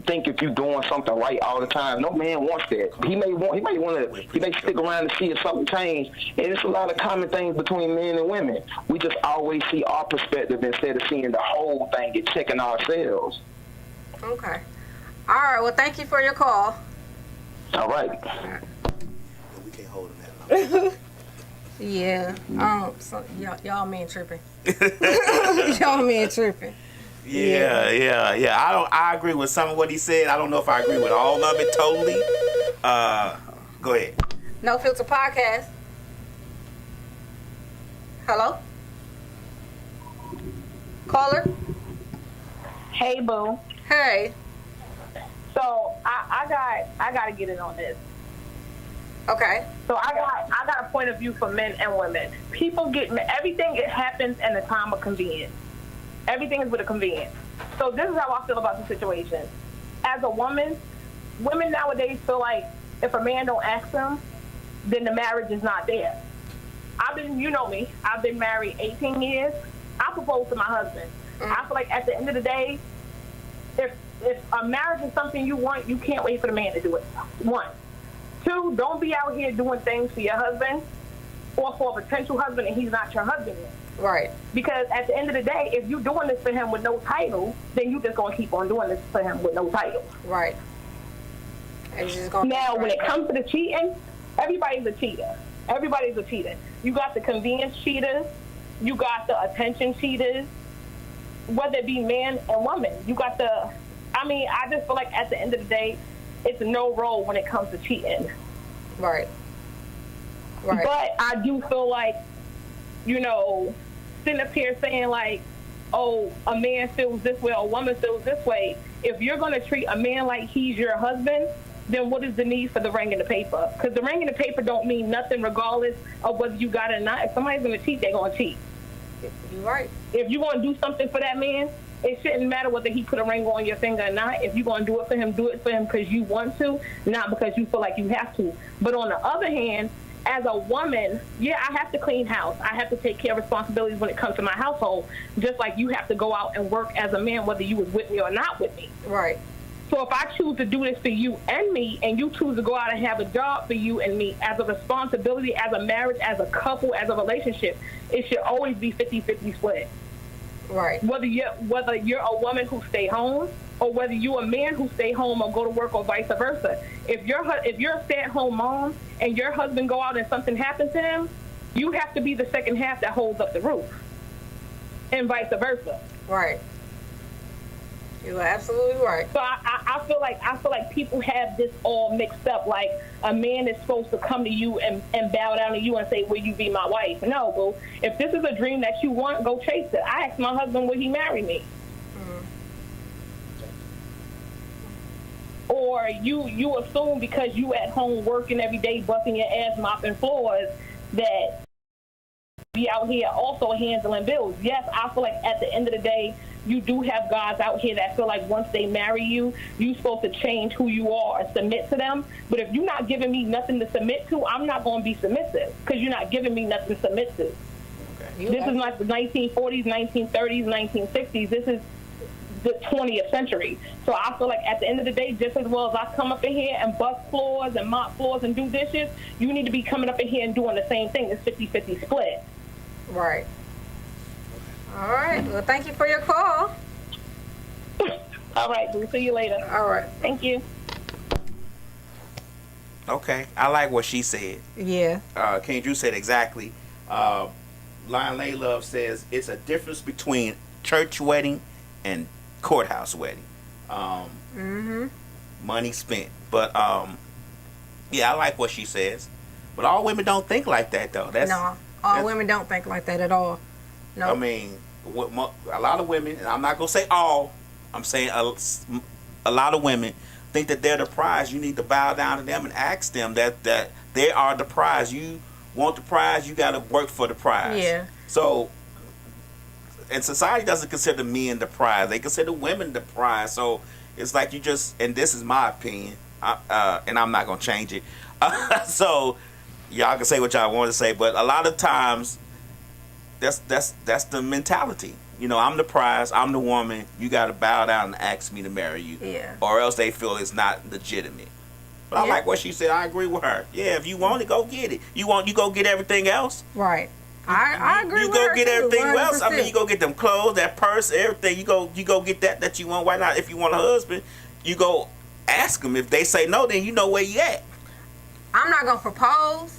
think if you're doing something right all the time. No man wants that. He may stick around to see if something change. And it's a lot of common things between men and women. We just always see our perspective instead of seeing the whole thing and checking ourselves. Okay. All right. Well, thank you for your call. All right. We can't hold him that long. Yeah. Y'all men tripping. Y'all men tripping. Yeah. I agree with some of what he said. I don't know if I agree with all of it totally. Go ahead. No Filter Podcast. Hello? Caller? Hey, boo. Hey. So I got to get in on this. Okay. So I got a point of view for men and women. People everything. It happens in a time of convenience. Everything is with a convenience. So this is how I feel about the situation. As a woman, women nowadays feel like if a man don't ask them, then the marriage is not there. You know me, I've been married 18 years. I proposed to my husband. I feel like at the end of the day, if a marriage is something you want, you can't wait for the man to do it. 1. 2, don't be out here doing things for your husband or for a potential husband and he's not your husband yet. Right. Because at the end of the day, if you're doing this for him with no title, then you just gonna keep on doing this for him with no title. Right. Now, when it comes to the cheating, everybody's a cheater. Everybody's a cheater. You got the convenience cheaters. You got the attention cheaters. Whether it be man and woman, you got I just feel like at the end of the day, it's no role when it comes to cheating. Right. But I do feel like, sitting up here saying like, oh, a man feels this way, or a woman feels this way. If you're going to treat a man like he's your husband, then what is the need for the ring in the paper? Because the ring in the paper don't mean nothing regardless of whether you got it or not. If somebody's going to cheat, they're going to cheat. You're right. If you're going to do something for that man, it shouldn't matter whether he put a ring on your finger or not. If you're going to do it for him because you want to, not because you feel like you have to. But on the other hand, as a woman, yeah, I have to clean house. I have to take care of responsibilities when it comes to my household, just like you have to go out and work as a man, whether you was with me or not with me. Right. So if I choose to do this for you and me, and you choose to go out and have a job for you and me, as a responsibility, as a marriage, as a couple, as a relationship, it should always be 50-50 split. Right. Whether you're a woman who stay home, or whether you're a man who stay home or go to work, or vice versa. If you're a stay-at-home mom and your husband go out and something happens to him, you have to be the second half that holds up the roof, and vice versa. Right. You're absolutely right. So I feel like people have this all mixed up. Like a man is supposed to come to you and bow down to you and say, "Will you be my wife?" No, boo. If this is a dream that you want, go chase it. I asked my husband, "Will he marry me?" Or you assume because you at home working every day, busting your ass, mopping floors, that be out here also handling bills. Yes, I feel like at the end of the day, you do have guys out here that feel like once they marry you, you're supposed to change who you are and submit to them. But if you're not giving me nothing to submit to, I'm not going to be submissive because you're not giving me nothing to submit to. Okay. This is not the 1940s, 1930s, 1960s. This is the 20th century. So I feel like at the end of the day, just as well as I come up in here and bust floors and mop floors and do dishes, you need to be coming up in here and doing the same thing. It's 50-50 split. Right. All right. Well, thank you for your call. All right. We'll see you later. All right. Thank you. Okay. I like what she said. Yeah. King Drew said exactly. Lion Lay Love says it's a difference between church wedding and courthouse wedding. Money spent. But yeah, I like what she says. But all women don't think like that though. All women don't think like that at all. No. I mean, a lot of women, and I'm not gonna say all. I'm saying a lot of women think that they're the prize. You need to bow down to them and ask them that they are the prize. You want the prize, you got to work for the prize. Yeah. So, and society doesn't consider men the prize. They consider women the prize. So it's like you just, and this is my opinion, and I'm not gonna change it. So y'all can say what y'all want to say, but a lot of times that's the mentality. You know, I'm the prize, I'm the woman, you got to bow down and ask me to marry you. Yeah. Or else they feel it's not legitimate. But I like what she said. I agree with her. Yeah, if you want it, go get it. You go get everything else? Right. I agree you with her. You go get everything 100%. else. I mean, you go get them clothes, that purse, everything. You go get that you want. Why not? If you want a husband, you go ask them. If they say no, then you know where you at. I'm not going to propose,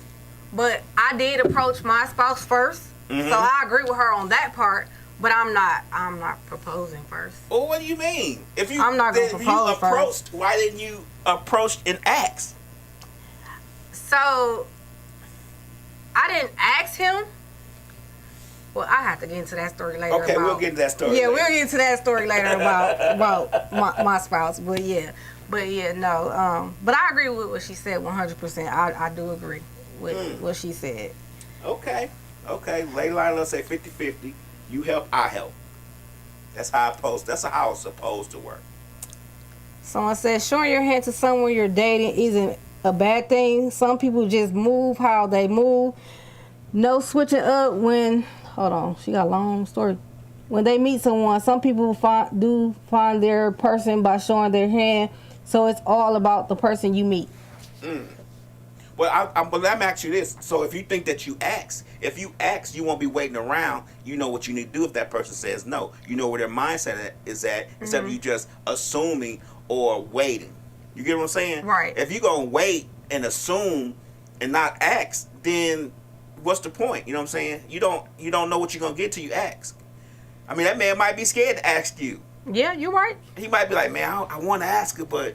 but I did approach my spouse first. Mm-hmm. So I agree with her on that part, but I'm not proposing first. Well, what do you mean? I'm not going to propose first. Why didn't you approach and ask? So I didn't ask him. Well, I have to get into that story later. Okay, we'll get into that story. Yeah, later. we'll get into that story later about my spouse. But yeah, no. But I agree with what she said 100%. I do agree with what she said. Okay. Lady Line, let's say 50-50. You help, I help. That's how it's supposed to work. Someone says showing your hand to someone you're dating isn't a bad thing. Some people just move how they move. No switching up when. Hold on, she got a long story. When they meet someone, some people find their person by showing their hand. So it's all about the person you meet. Well, but let me ask you this. So if you think that if you ask, you won't be waiting around. You know what you need to do if that person says no. You know where their mindset is at instead of you just assuming or waiting. You get what I'm saying? Right. If you're going to wait and assume and not ask, then what's the point? You know what I'm saying? You don't know what you're going to get till you ask. I mean, that man might be scared to ask you. Yeah, you're right. He might be like, man, I want to ask her, but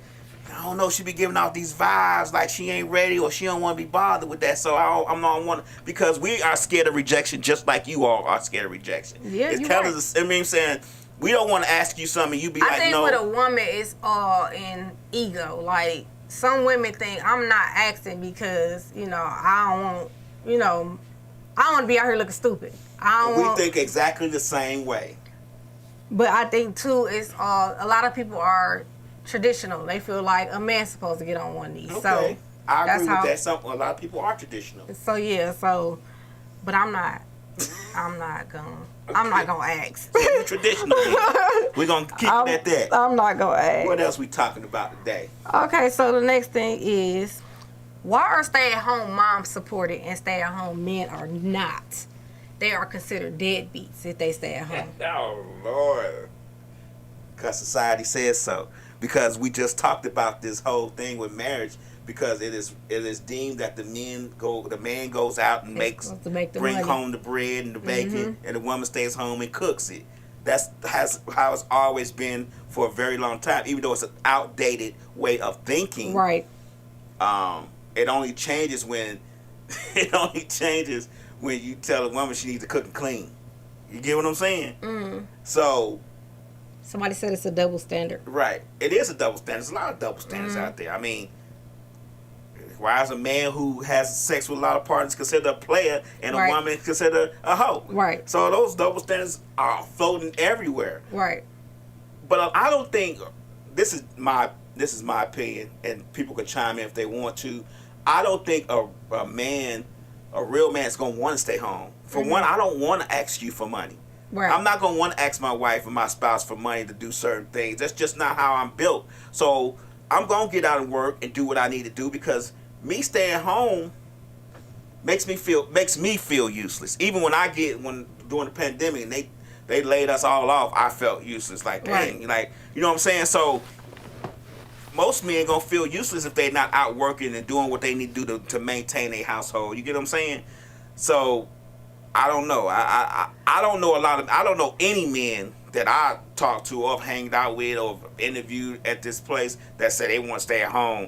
I don't know. She be giving off these vibes like she ain't ready or she don't want to be bothered with that. So I'm not want to, because we are scared of rejection just like you all are scared of rejection. Yeah, it's you're kind right. of, I mean, I'm saying we don't want to ask you something. You be like, no. I think with a woman, it's all in ego. Like some women think I'm not asking because I don't want I don't want to be out here looking stupid. We think exactly the same way. But I think too, it's a lot of people are traditional. They feel like a man's supposed to get on one knee. Okay. So I agree with that. A lot of people are traditional. So yeah, but I'm not gonna ask. So you traditional. We're gonna keep it at that. I'm not gonna ask. What else we talking about today? Okay, so the next thing is, why are stay-at-home moms supported and stay-at-home men are not? They are considered deadbeats if they stay at home. Oh Lord! Because society says so. Because we just talked about this whole thing with marriage. Because it is deemed that the man goes out and brings money home the bread and the bacon, and the woman stays home and cooks it. That's how it's always been for a very long time. Even though it's an outdated way of thinking, Right. It only changes when you tell a woman she needs to cook and clean. You get what I'm saying? Mm. So, Somebody said it's a double standard. right, it is a double standard. There's a lot of double standards out there. I mean, why is a man who has sex with a lot of partners considered a player and Right. a woman considered a hoe? Right. So those double standards are floating everywhere. Right. But I don't think this is my opinion, and people can chime in if they want to. I don't think a real man is gonna want to stay home. For one, I don't want to ask you for money. Right. I'm not gonna want to ask my wife or my spouse for money to do certain things. That's just not how I'm built. So I'm gonna get out and work and do what I need to do, because me staying home makes me feel useless. Even when during the pandemic and they laid us all off, I felt useless. Like, dang, Right. like, you know what I'm saying? So most men gonna feel useless if they're not out working and doing what they need to do to maintain a household. You get what I'm saying? So I don't know. I don't know I don't know any men that I talked to or hanged out with or interviewed at this place that say they want to stay at home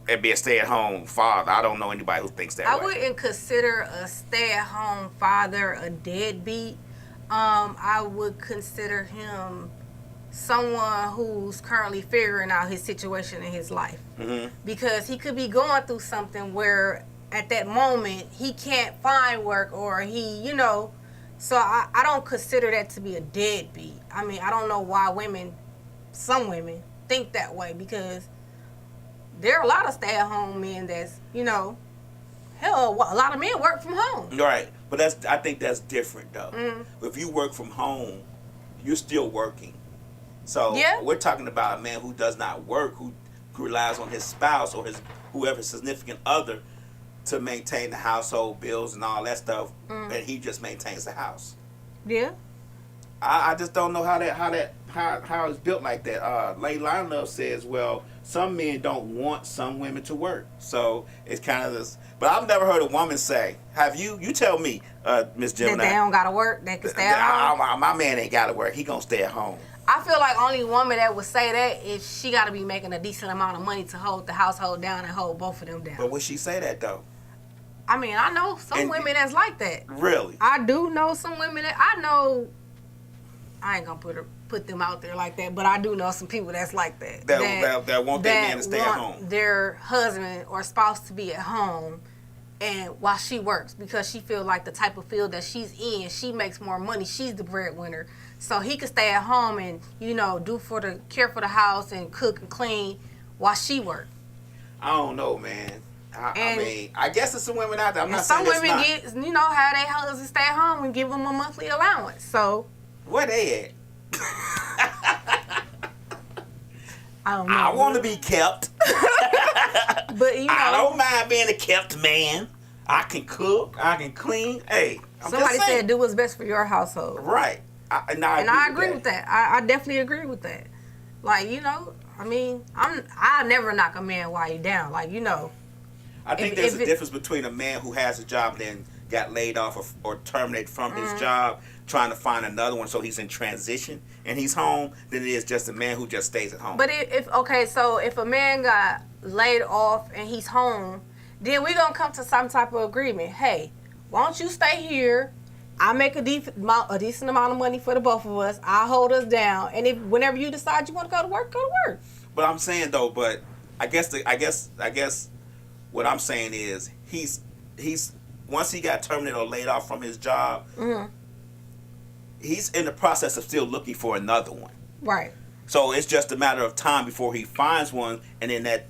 and be a stay-at-home father. I don't know anybody who thinks that I way. wouldn't consider a stay-at-home father a deadbeat. I would consider him someone who's currently figuring out his situation in his life. Mm-hmm. Because he could be going through something where at that moment he can't find work, or so I don't consider that to be a deadbeat. I mean, I don't know why some women think that way, because there are a lot of stay-at-home men that's, hell, a lot of men work from home. Right. But I think that's different, though. Mm-hmm. If you work from home, you're still working. So Yeah. we're talking about a man who does not work, who relies on his spouse or whoever significant other to maintain the household bills and all that stuff, and he just maintains the house. Yeah. I just don't know how it's built like that. Lady Line Love says, well, some men don't want some women to work, so it's kind of this. But I've never heard a woman say, "Have you? You tell me, Mz Gemini." That they don't gotta work, they can stay at home. My man ain't gotta work. He gonna stay at home. I feel like only woman that would say that if she gotta be making a decent amount of money to hold the household down and hold both of them down. But would she say that though? I mean, I know some women that's like that. Really? I do know some women that I know. I ain't gonna put them out there like that, but I do know some people that's like that. That want their man to stay at home. Their husband or spouse to be at home, and while she works, because she feel like the type of field that she's in, she makes more money. She's the breadwinner, so he could stay at home and care for the house and cook and clean while she works. I don't know, man. I mean, I guess there's some women out there. I'm not some saying women it's not. get, how they husbands stay at home and give them a monthly allowance. So Where they at? I don't know. I want to be kept. But I don't mind being a kept man. I can cook. I can clean. Hey, somebody said do what's best for your household. Right. I agree with that. I definitely agree with that. Like, I mean, I never knock a man while you down. Like, I think there's a difference between a man who has a job and then got laid off or terminated from his job, trying to find another one, so he's in transition and he's home, than it is just a man who just stays at home. But if a man got laid off and he's home, then we're gonna come to some type of agreement. Hey, why don't you stay here? I make a decent amount of money for the both of us. I hold us down, and if whenever you decide you want to go to work, go to work. But I'm saying though, I guess what I'm saying is he's once he got terminated or laid off from his job, he's in the process of still looking for another one. Right. So it's just a matter of time before he finds one, and in that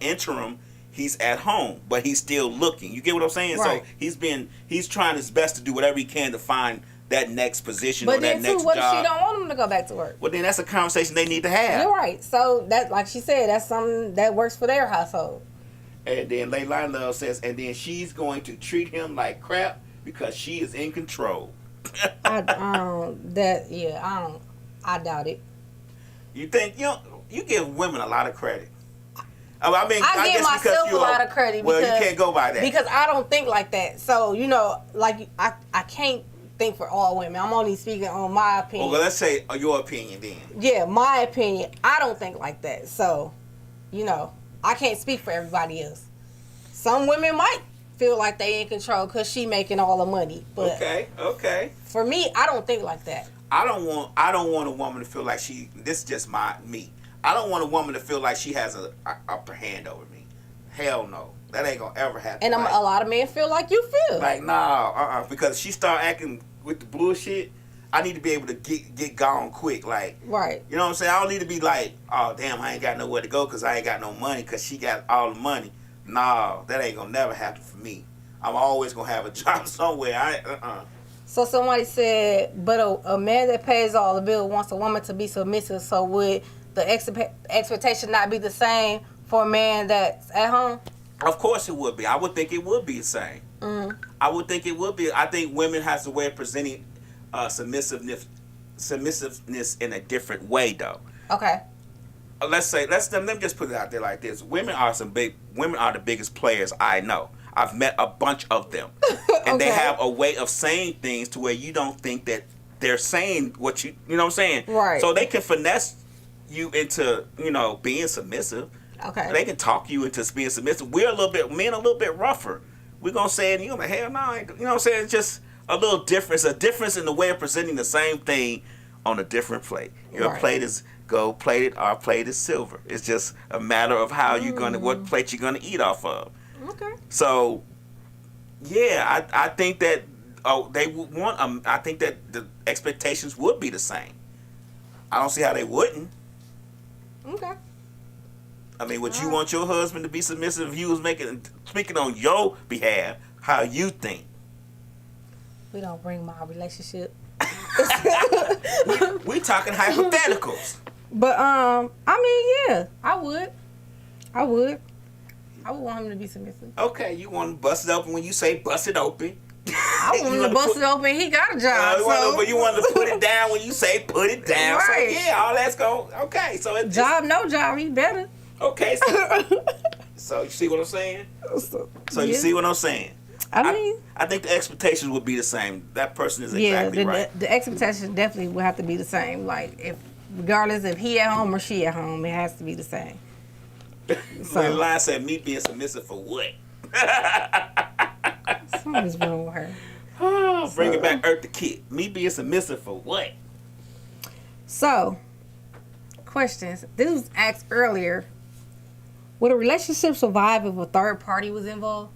interim, he's at home, but he's still looking. You get what I'm saying? Right. So he's trying his best to do whatever he can to find that next position But or that then next too, what job. if she don't want him to go back to work? Well, then that's a conversation they need to have. You're right. So that, like she said, that's something that works for their household. And then Layline Love says, and then she's going to treat him like crap because she is in control. I doubt it. You think you give women a lot of credit? I mean, I give guess myself a lot of credit. Well, because, you can't go by that because I don't think like that. So like I can't think for all women. I'm only speaking on my opinion. Well, let's say your opinion then. Yeah, my opinion. I don't think like that. So, you know, I can't speak for everybody else. Some women might feel like they in control because she making all the money. But Okay. for me, I don't think like that. I don't want a woman to feel like this is just me. I don't want a woman to feel like she has a upper hand over me. Hell no. That ain't gonna ever happen. And a lot of men feel like you feel. Like, nah, because she start acting with the bullshit, I need to be able to get gone quick. Like, right. You know what I'm saying? I don't need to be like, oh, damn, I ain't got nowhere to go because I ain't got no money because she got all the money. Nah, that ain't gonna never happen for me. I'm always gonna have a job somewhere. So somebody said, but a man that pays all the bill wants a woman to be submissive. So would the expectation not be the same for a man that's at home? Of course it would be. I would think it would be the same. Mm-hmm. I would think it would be. I think women has a way of presenting submissiveness in a different way, though. Okay. Let me just put it out there like this. Women are the biggest players I know. I've met a bunch of them. And they have a way of saying things to where you don't think that they're saying what you know what I'm saying? Right. So they can finesse you into, being submissive. Okay. They can talk you into being submissive. Men a little bit rougher. We're going to say it and you're like, hell no. You know what I'm saying? It's just a little difference. A difference in the way of presenting the same thing on a different plate. Your plate is gold plated, our plate is silver. It's just a matter of how what plate you're going to eat off of. Okay. So, yeah, I think that they would want. I think that the expectations would be the same. I don't see how they wouldn't. Okay. I mean, would you want your husband to be submissive if he was speaking on your behalf? How you think? We don't bring my relationship. we talking hypotheticals. But I mean, yeah, I would want him to be submissive. Okay, you want to bust it open when you say bust it open. I want him to bust it open. He got a job. But you want to put it down when you say put it down. Right. So yeah, all that's going. Okay, so it's no job, he better. Okay, so you see what I'm saying? So you see what I'm saying? I think the expectations would be the same. That person is exactly right. The expectation definitely would have to be the same. Like regardless if he at home or she at home, it has to be the same. So the line said, "Me being submissive for what?" Something's wrong with her. Bring it back, Earth the Kid. Me being submissive for what? So, questions. This was asked earlier. Would a relationship survive if a third party was involved?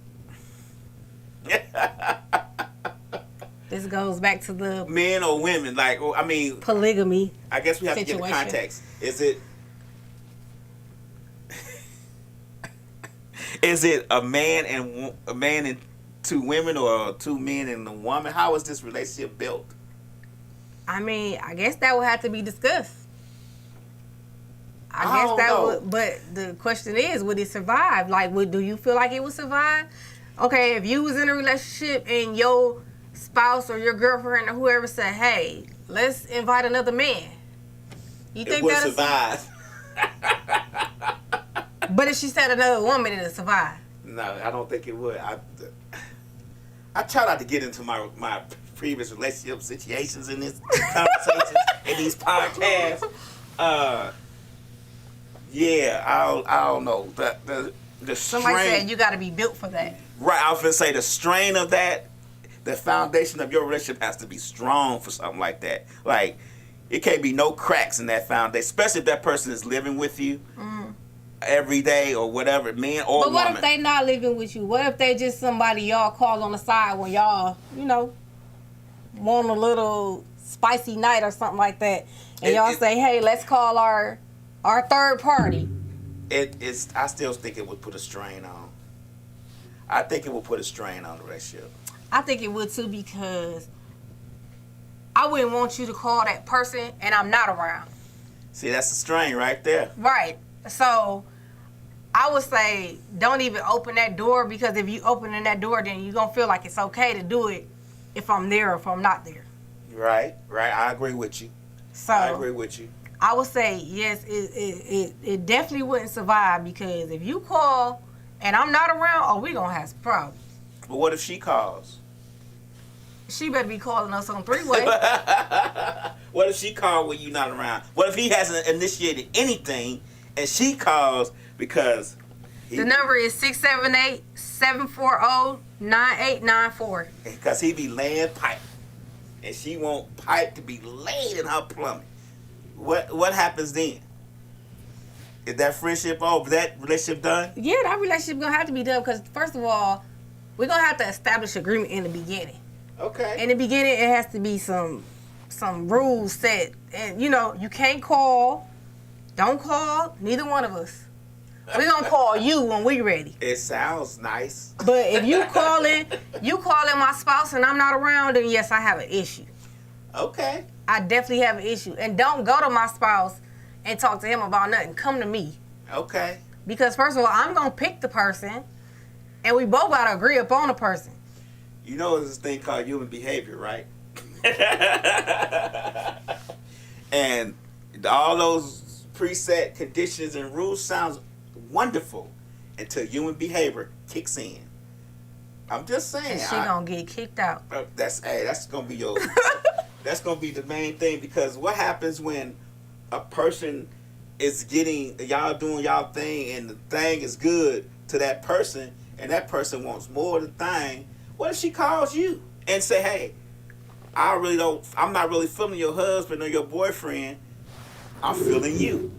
This goes back to the men or women, polygamy. I guess we have to get the context. Is it a man and two women, or two men and a woman? How is this relationship built? I mean, I guess that would have to be discussed. But the question is, would it survive? Like, do you feel like it would survive? Okay, if you was in a relationship and your spouse or your girlfriend or whoever said, "Hey, let's invite another man," you think that would survive? But if she said another woman, it'll survive. No, I don't think it would. I try not to get into my previous relationship situations in this conversation in these podcasts. Yeah, I don't know. The strain. Somebody said you got to be built for that. Right, I was gonna say the strain of that, the foundation of your relationship has to be strong for something like that. Like, it can't be no cracks in that foundation, especially if that person is living with you every day or whatever, man or woman. But what if they not living with you? What if they just somebody y'all call on the side when y'all, want a little spicy night or something like that, and y'all say, "Hey, let's call our third party." I still think it would put a strain on. I think it would put a strain on the relationship. I think it would too, because I wouldn't want you to call that person and I'm not around. See, that's the strain right there. Right. So I would say don't even open that door, because if you open in that door, then you're going to feel like it's okay to do it if I'm there or if I'm not there. Right. I agree with you. So I agree with you. I would say, yes, it definitely wouldn't survive, because if you call and I'm not around, we going to have some problems. But what if she calls? She better be calling us on three-way. What if she called when you're not around? What if he hasn't initiated anything and she calls because The number is 678-740-9894. Because he be laying pipe. And she want pipe to be laid in her plumbing. What happens then? Is that friendship over? That relationship done? Yeah, that relationship gonna have to be done because first of all, we're gonna have to establish agreement in the beginning. Okay. In the beginning, it has to be some rules set, and you know you can't call. Don't call neither one of us. We're gonna call you when we ready. It sounds nice. But if you calling my spouse and I'm not around, then yes, I have an issue. Okay. I definitely have an issue, and don't go to my spouse and talk to him about nothing. Come to me. Okay. Because first of all, I'm gonna pick the person, and we both gotta agree upon the person. You know there's this thing called human behavior, right? And all those preset conditions and rules sounds wonderful until human behavior kicks in. I'm just saying. And she gonna get kicked out. That's gonna be your that's gonna be the main thing, because what happens when a person is getting y'all doing y'all thing and the thing is good to that person and that person wants more of the thing? What if she calls you and say, hey, I'm not really feeling your husband or your boyfriend, I'm feeling you.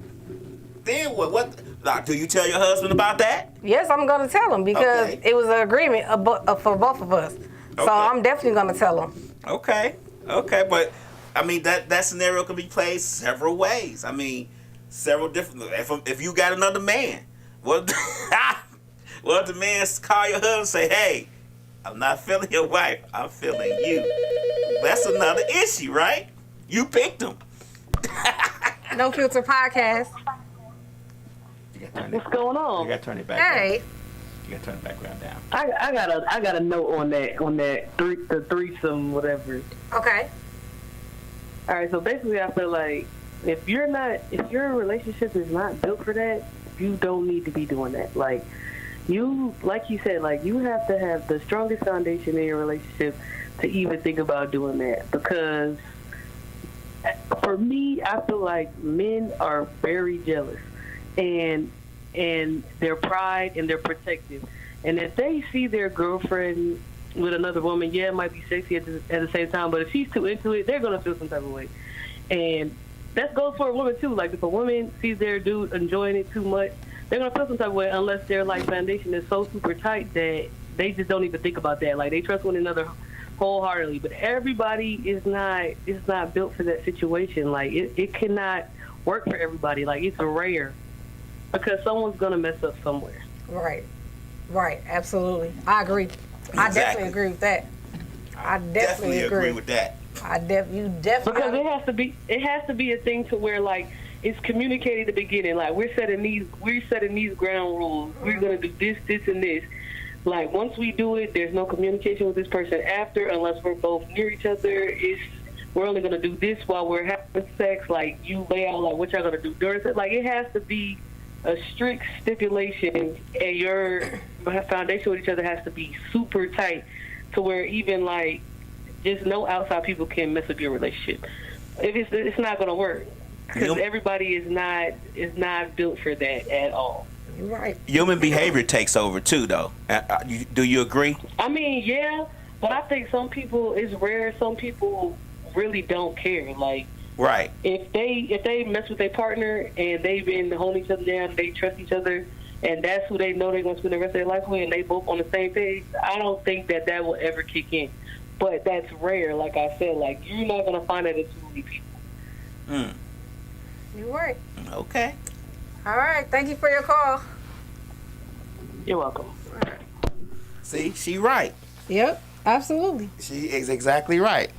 Then what do you tell your husband about that? Yes, I'm gonna tell him because it was an agreement for both of us. So I'm definitely gonna tell him. Okay, but I mean that scenario can be played several ways. I mean, several different. If you got another man, what if the man call your husband and say, hey, I'm not feeling your wife, I'm feeling you. That's another issue, right? You picked him. No Filter Podcast. What's going on? You gotta turn it back. Hey. You gotta turn the background down. I got a note on the threesome, whatever. Okay. All right, so basically, I feel like if your relationship is not built for that, you don't need to be doing that. Like you said, like you have to have the strongest foundation in your relationship to even think about doing that. Because for me, I feel like men are very jealous, and their pride and they're protective. And if they see their girlfriend with another woman, yeah, it might be sexy at the same time, but if she's too into it, they're gonna feel some type of way. And that goes for a woman too. Like if a woman sees their dude enjoying it too much, they're gonna feel some type of way unless their like foundation is so super tight that they just don't even think about that. Like they trust one another wholeheartedly. But everybody is not built for that situation. Like it cannot work for everybody. Like it's rare because someone's gonna mess up somewhere. Right. Absolutely. I agree. Exactly. I definitely agree with that. I definitely agree with that. You definitely because it has to be a thing to where like it's communicated at the beginning. Like we're setting these ground rules. We're gonna do this, and this. Like once we do it, there's no communication with this person after, unless we're both near each other. We're only gonna do this while we're having sex. Like you lay out like what y'all gonna do during sex. Like it has to be a strict stipulation, and your foundation with each other has to be super tight to where even like just no outside people can mess up your relationship. It's not gonna work because everybody is not built for that at all. Right. Human behavior takes over too, though. Do you agree? I mean, yeah, but I think some people, it's rare. Some people really don't care. Like, right. If they mess with their partner and they've been holding each other down, they trust each other, and that's who they know they're going to spend the rest of their life with, and they both on the same page, I don't think that will ever kick in. But that's rare, like I said. Like, you're not going to find that in too many people. You're right. Okay. All right. Thank you for your call. You're welcome. See, she right. Yep. Absolutely. She is exactly right.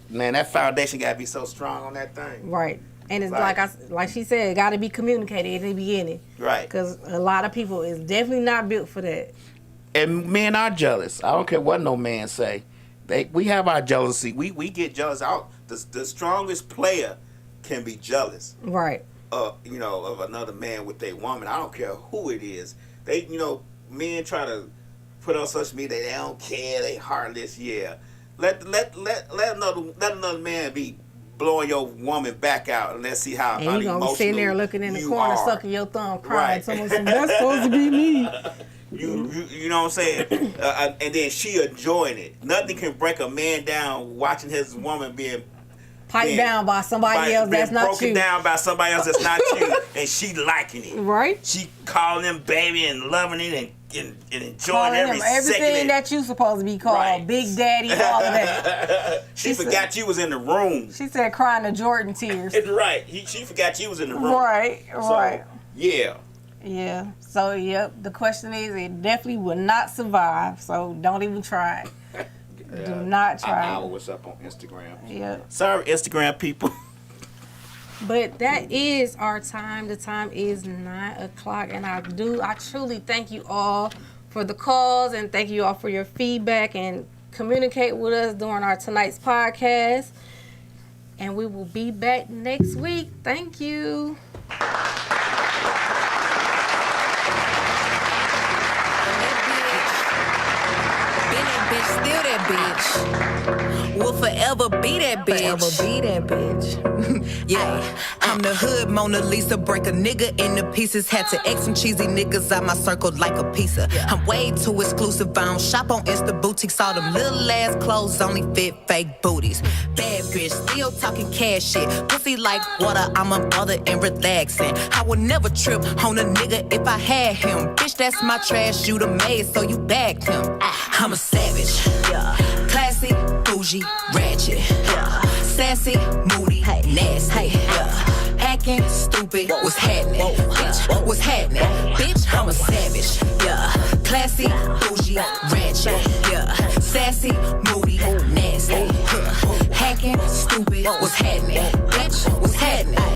Man, that foundation got to be so strong on that thing. Right. And it's like she said, it got to be communicated in the beginning. Right. Because a lot of people is definitely not built for that. And men are jealous. I don't care what no man say. We have our jealousy. We get jealous. The strongest player can be jealous. Right. Of another man with a woman. I don't care who it is. Men try to put on social media, they don't care, they heartless, yeah. Let another man be blowing your woman back out, and let's see how and you gonna be sitting there looking in the corner, are. sucking your thumb, crying. Right. Someone said, that's supposed to be me. You know what I'm saying? And then she enjoying it. Nothing can break a man down watching his woman being Piped down by somebody else that's not broken you. down by somebody else that's not you, and she liking it. Right. She calling him baby and loving it and enjoying Calling him everything that you supposed to be called. Right. Big Daddy, all of that. She forgot you was in the room. She said crying the Jordan tears. Right. She forgot you was in the room. Right. So, yeah. Yeah. So, yep. The question is, it definitely will not survive. So, don't even try it. Do not try it. What's up on Instagram? Yep. Sorry, Instagram people. But that is our time. The time is 9 o'clock. And I truly thank you all for the calls and thank you all for your feedback and communicate with us during our tonight's podcast. And we will be back next week. Thank you. Still that bitch. Will forever be that bitch. Yeah, I'm the hood Mona Lisa. Break a nigga into pieces. Had to X some cheesy niggas out my circle like a pizza. I'm way too exclusive. I don't shop on Insta boutiques. All them little ass clothes only fit fake booties. Bad bitch, still talking cash shit. Pussy like water, I'm a mother and relaxing. I would never trip on a nigga if I had him. Bitch, that's my trash. You the maid, so you bagged him. I'm a savage. Yeah. Classy, bougie, ratchet. Yeah. Sassy, moody, nasty. Yeah. Acting stupid, what's happening? Bitch, what's happening? Bitch, I'm a savage. Yeah. Classy, bougie, ratchet. Yeah. Sassy, moody, nasty. Hacking, stupid, what's happening?